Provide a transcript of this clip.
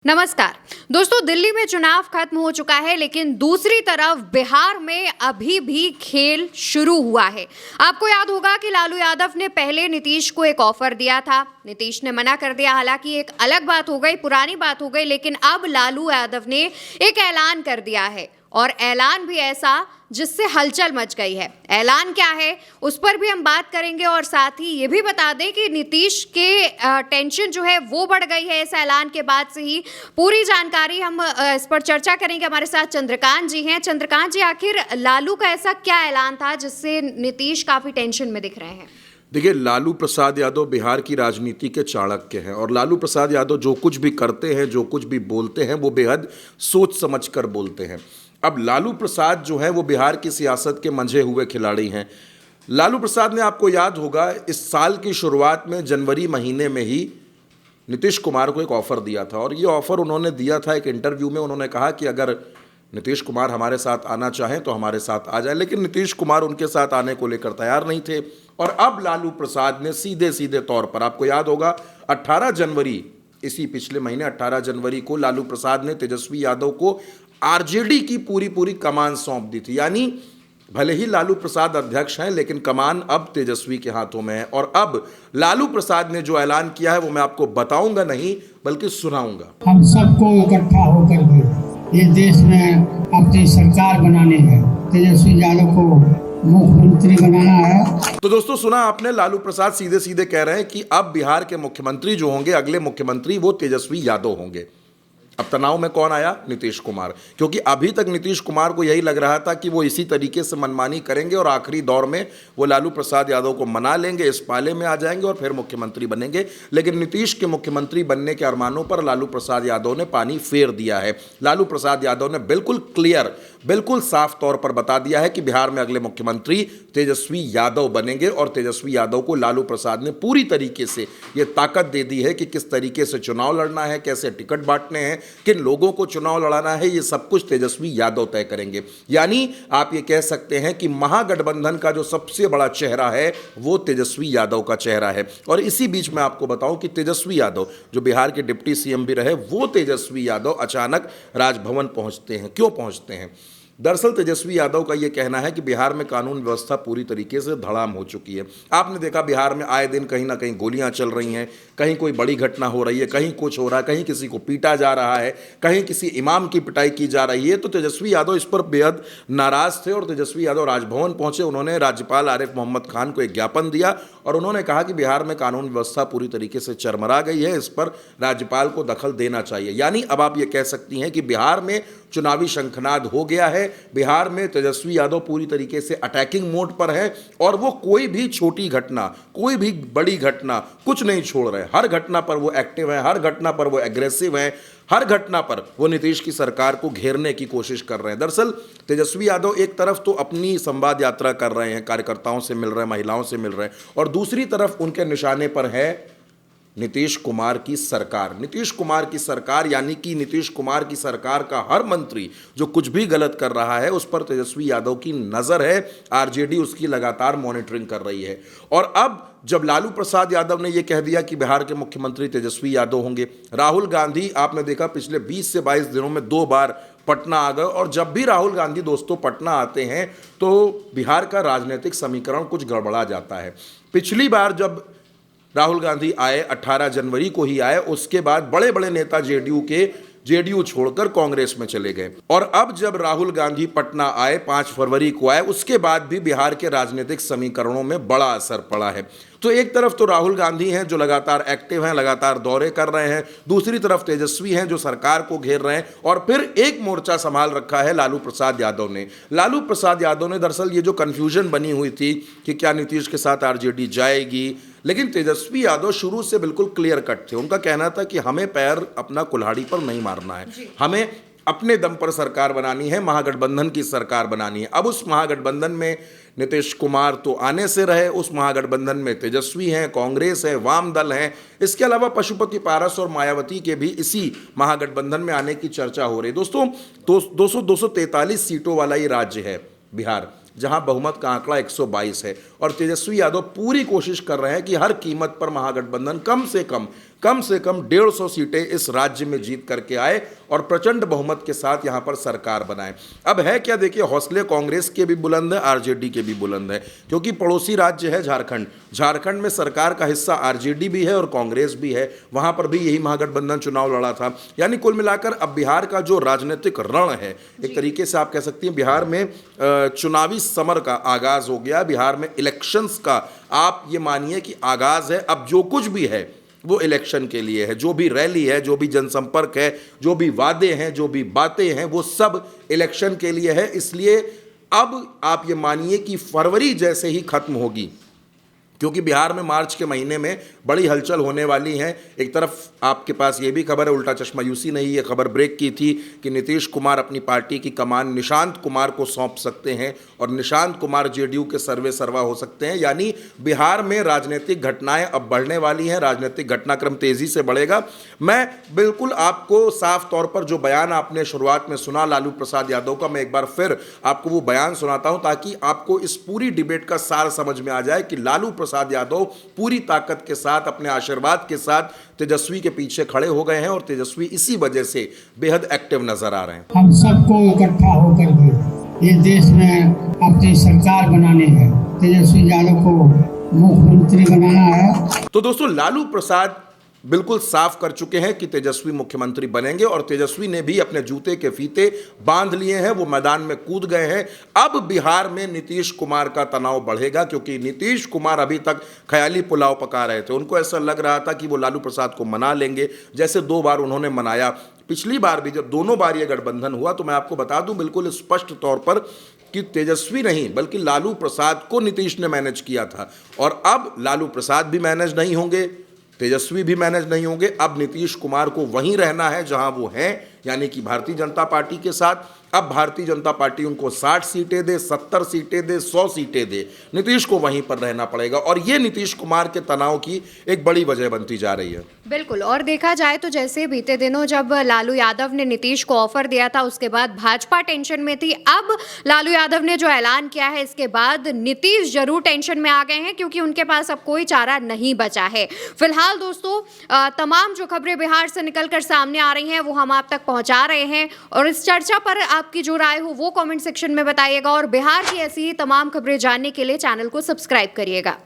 नमस्कार दोस्तों, दिल्ली में चुनाव खत्म हो चुका है, लेकिन दूसरी तरफ बिहार में अभी भी खेल शुरू हुआ है। आपको याद होगा कि लालू यादव ने पहले नीतीश को एक ऑफर दिया था। नीतीश ने मना कर दिया। हालांकि एक अलग बात हो गई, पुरानी बात हो गई, लेकिन अब लालू यादव ने एक ऐलान कर दिया है, और ऐलान भी ऐसा जिससे हलचल मच गई है। ऐलान क्या है उस पर भी हम बात करेंगे, और साथ ही ये भी बता दें कि नीतीश के टेंशन जो है वो बढ़ गई है इस ऐलान के बाद से ही। पूरी जानकारी हम इस पर चर्चा करेंगे। हमारे साथ चंद्रकांत जी हैं। चंद्रकांत जी, आखिर लालू का ऐसा क्या ऐलान था जिससे नीतीश काफी टेंशन में दिख रहे हैं? देखिए, लालू प्रसाद यादव बिहार की राजनीति के चाणक्य हैं, और लालू प्रसाद यादव जो कुछ भी करते हैं, जो कुछ भी बोलते हैं, वो बेहद सोच समझ कर बोलते हैं। अब लालू प्रसाद जो है वो बिहार की सियासत के मंझे हुए खिलाड़ी हैं। लालू प्रसाद ने, आपको याद होगा, इस साल की शुरुआत में जनवरी महीने में ही नीतीश कुमार को एक ऑफ़र दिया था, और ये ऑफ़र उन्होंने दिया था एक इंटरव्यू में। उन्होंने कहा कि अगर नीतीश कुमार हमारे साथ आना चाहें तो हमारे साथ आ जाए, लेकिन नीतीश कुमार उनके साथ आने को लेकर तैयार नहीं थे। और अब लालू प्रसाद ने सीधे सीधे तौर पर, आपको याद होगा, 18 जनवरी, इसी पिछले महीने 18 जनवरी को लालू प्रसाद ने तेजस्वी यादव को आरजेडी की पूरी कमान सौंप दी थी। यानी भले ही लालू प्रसाद अध्यक्ष हैं, लेकिन कमान अब तेजस्वी के हाथों में है। और अब लालू प्रसाद ने जो ऐलान किया है वो मैं आपको बताऊंगा नहीं, बल्कि सुनाऊंगा। हम सबको इकट्ठा होकर के इस देश में अपनी सरकार बनानी है, तेजस्वी यादव को मुख्यमंत्री बनाना है। तो दोस्तों, सुना आपने, लालू प्रसाद सीधे सीधे कह रहे हैं कि अब बिहार के मुख्यमंत्री जो होंगे, अगले मुख्यमंत्री, वो तेजस्वी यादव होंगे। अब तनाव में कौन आया? नीतीश कुमार। क्योंकि अभी तक नीतीश कुमार को यही लग रहा था कि वो इसी तरीके से मनमानी करेंगे और आखिरी दौर में वो लालू प्रसाद यादव को मना लेंगे, इस पाले में आ जाएंगे और फिर मुख्यमंत्री बनेंगे। लेकिन नीतीश के मुख्यमंत्री बनने के अरमानों पर लालू प्रसाद यादव ने पानी फेर दिया है। लालू प्रसाद यादव ने बिल्कुल क्लियर, बिल्कुल साफ तौर पर बता दिया है कि बिहार में अगले मुख्यमंत्री तेजस्वी यादव बनेंगे, और तेजस्वी यादव को लालू प्रसाद ने पूरी तरीके से ये ताकत दे दी है कि किस तरीके से चुनाव लड़ना है, कैसे टिकट बांटने हैं, किन लोगों को चुनाव लड़ाना है, ये सब कुछ तेजस्वी यादव तय करेंगे। यानी आप ये कह सकते हैं कि महागठबंधन का जो सबसे बड़ा चेहरा है वो तेजस्वी यादव का चेहरा है। और इसी बीच में आपको बताऊं कि तेजस्वी यादव, जो बिहार के डिप्टी सीएम भी रहे, वो तेजस्वी यादव अचानक राजभवन पहुंचते हैं। क्यों पहुंचते हैं? दरअसल तेजस्वी यादव का यह कहना है कि बिहार में कानून व्यवस्था पूरी तरीके से धड़ाम हो चुकी है। आपने देखा, बिहार में आए दिन कहीं ना कहीं गोलियां चल रही हैं, कहीं कोई बड़ी घटना हो रही है, कहीं कुछ हो रहा है, कहीं किसी को पीटा जा रहा है, कहीं किसी इमाम की पिटाई की जा रही है। तो तेजस्वी यादव इस पर बेहद नाराज थे, और तेजस्वी यादव राजभवन पहुंचे। उन्होंने राज्यपाल आरिफ मोहम्मद खान को एक ज्ञापन दिया, और उन्होंने कहा कि बिहार में कानून व्यवस्था पूरी तरीके से चरमरा गई है, इस पर राज्यपाल को दखल देना चाहिए। यानी अब आप ये कह सकती हैं कि बिहार में चुनावी शंखनाद हो गया है। बिहार में तेजस्वी यादव पूरी तरीके से अटैकिंग मोड पर है, और वो कोई भी छोटी घटना, कोई भी बड़ी घटना, कुछ नहीं छोड़ रहे। हर घटना पर वो एक्टिव है, हर घटना पर वो एग्रेसिव है, हर घटना पर वो नीतीश की सरकार को घेरने की कोशिश कर रहे हैं। दरअसल तेजस्वी यादव एक तरफ तो अपनी संवाद यात्रा कर रहे हैं, कार्यकर्ताओं से मिल रहे हैं, महिलाओं से मिल रहे हैं, और दूसरी तरफ उनके निशाने पर है नीतीश कुमार की सरकार। नीतीश कुमार की सरकार, यानी कि नीतीश कुमार की सरकार का हर मंत्री जो कुछ भी गलत कर रहा है उस पर तेजस्वी यादव की नज़र है। आरजेडी उसकी लगातार मॉनिटरिंग कर रही है। और अब जब लालू प्रसाद यादव ने यह कह दिया कि बिहार के मुख्यमंत्री तेजस्वी यादव होंगे, राहुल गांधी, आपने देखा, पिछले 20 से 22 दिनों में 2 बार पटना आ गए, और जब भी राहुल गांधी दोस्तों पटना आते हैं तो बिहार का राजनीतिक समीकरण कुछ गड़बड़ा जाता है। पिछली बार जब राहुल गांधी आए, 18 जनवरी को ही आए, उसके बाद बड़े बड़े नेता जेडीयू छोड़कर कांग्रेस में चले गए। और अब जब राहुल गांधी पटना आए, 5 फरवरी को आए, उसके बाद भी बिहार के राजनीतिक समीकरणों में बड़ा असर पड़ा है। तो एक तरफ तो राहुल गांधी हैं जो लगातार एक्टिव हैं, लगातार दौरे कर रहे हैं, दूसरी तरफ तेजस्वी हैं जो सरकार को घेर रहे हैं, और फिर एक मोर्चा संभाल रखा है लालू प्रसाद यादव ने। लालू प्रसाद यादव ने, दरअसल ये जो कन्फ्यूजन बनी हुई थी कि क्या नीतीश के साथ आरजेडी जाएगी, लेकिन तेजस्वी यादव शुरू से बिल्कुल क्लियर कट थे। उनका कहना था कि हमें पैर अपना कुल्हाड़ी पर नहीं मारना है, हमें अपने दम पर सरकार बनानी है, महागठबंधन की सरकार बनानी है। अब उस महागठबंधन में नीतीश कुमार तो आने से रहे, उस महागठबंधन में तेजस्वी हैं, कांग्रेस है, वाम दल हैं, इसके अलावा पशुपति पारस और मायावती के भी इसी महागठबंधन में आने की चर्चा हो रही है। दोस्तों, 243 सीटों वाला ये राज्य है बिहार, जहां बहुमत का आंकड़ा 122 है, और तेजस्वी यादव पूरी कोशिश कर रहे हैं कि हर कीमत पर महागठबंधन कम से कम कम से कम 150 सीटें इस राज्य में जीत करके आए और प्रचंड बहुमत के साथ यहां पर सरकार बनाए। अब है क्या, देखिए हौसले कांग्रेस के भी बुलंद है, आरजेडी के भी बुलंद है, क्योंकि पड़ोसी राज्य है झारखंड। झारखंड में सरकार का हिस्सा आरजेडी भी है और कांग्रेस भी है, वहां पर भी यही महागठबंधन चुनाव लड़ा था। यानी कुल मिलाकर अब बिहार का जो राजनीतिक रण है, एक तरीके से आप कह सकती हैं बिहार में चुनावी समर का आगाज हो गया। बिहार में इलेक्शंस का आप ये मानिए कि आगाज है। अब जो कुछ भी है वो इलेक्शन के लिए है, जो भी रैली है, जो भी जनसंपर्क है, जो भी वादे हैं, जो भी बातें हैं, वो सब इलेक्शन के लिए है। इसलिए अब आप ये मानिए कि फरवरी जैसे ही खत्म होगी, क्योंकि बिहार में मार्च के महीने में बड़ी हलचल होने वाली है। एक तरफ आपके पास ये भी खबर है, उल्टा चश्मा यूसी ने ही ये खबर ब्रेक की थी कि नीतीश कुमार अपनी पार्टी की कमान निशांत कुमार को सौंप सकते हैं और निशांत कुमार जेडीयू के सर्वे सर्वा हो सकते हैं। यानी बिहार में राजनीतिक घटनाएं अब बढ़ने वाली हैं, राजनीतिक घटनाक्रम तेजी से बढ़ेगा। मैं बिल्कुल आपको साफ तौर पर जो बयान आपने शुरुआत में सुना लालू प्रसाद यादव का, मैं एक बार फिर आपको वो बयान सुनाता हूं ताकि आपको इस पूरी डिबेट का सार समझ में आ जाए कि लालू प्रसाद यादव पूरी ताकत के साथ, अपने आशीर्वाद के साथ तेजस्वी के पीछे खड़े हो गए हैं और तेजस्वी इसी वजह से बेहद एक्टिव नजर आ रहे हैं। हम सबको इकट्ठा होकर के इस देश में अपनी सरकार बनानी है, तेजस्वी यादव को मुख्यमंत्री बनाना है। तो दोस्तों लालू प्रसाद बिल्कुल साफ कर चुके हैं कि तेजस्वी मुख्यमंत्री बनेंगे और तेजस्वी ने भी अपने जूते के फीते बांध लिए हैं, वो मैदान में कूद गए हैं। अब बिहार में नीतीश कुमार का तनाव बढ़ेगा, क्योंकि नीतीश कुमार अभी तक ख्याली पुलाव पका रहे थे। उनको ऐसा लग रहा था कि वो लालू प्रसाद को मना लेंगे, जैसे 2 बार उन्होंने मनाया। पिछली बार भी जब दोनों बार ये गठबंधन हुआ तो मैं आपको बता दूं बिल्कुल स्पष्ट तौर पर कि तेजस्वी नहीं बल्कि लालू प्रसाद को नीतीश ने मैनेज किया था। और अब लालू प्रसाद भी मैनेज नहीं होंगे, तेजस्वी भी मैनेज नहीं होंगे। अब नीतीश कुमार को वहीं रहना है जहां वो हैं, यानी कि भारतीय जनता पार्टी के साथ। अब भारतीय जनता पार्टी उनको 60 सीटें दे, 70 सीटें दे, 100 सीटें दे, नीतीश को वहीं पर रहना पड़ेगा। और ये नीतीश कुमार के तनाव की एक बड़ी वजह बनती जा रही है। बिल्कुल। और देखा जाए तो जैसे बीते दिनों जब लालू यादव ने नीतीश को ऑफर दिया था, उसके बाद भाजपा टेंशन में थी। अब लालू यादव ने जो ऐलान किया है, इसके बाद नीतीश जरूर टेंशन में आ गए हैं, क्योंकि उनके पास अब कोई चारा नहीं बचा है। फिलहाल दोस्तों तमाम जो खबरें बिहार से निकलकर सामने आ रही हैं वो हम आप तक पहुंचा रहे हैं। और इस चर्चा पर आपकी जो राय हो वो कमेंट सेक्शन में बताइएगा। और बिहार की ऐसी ही तमाम खबरें जानने के लिए चैनल को सब्सक्राइब करिएगा।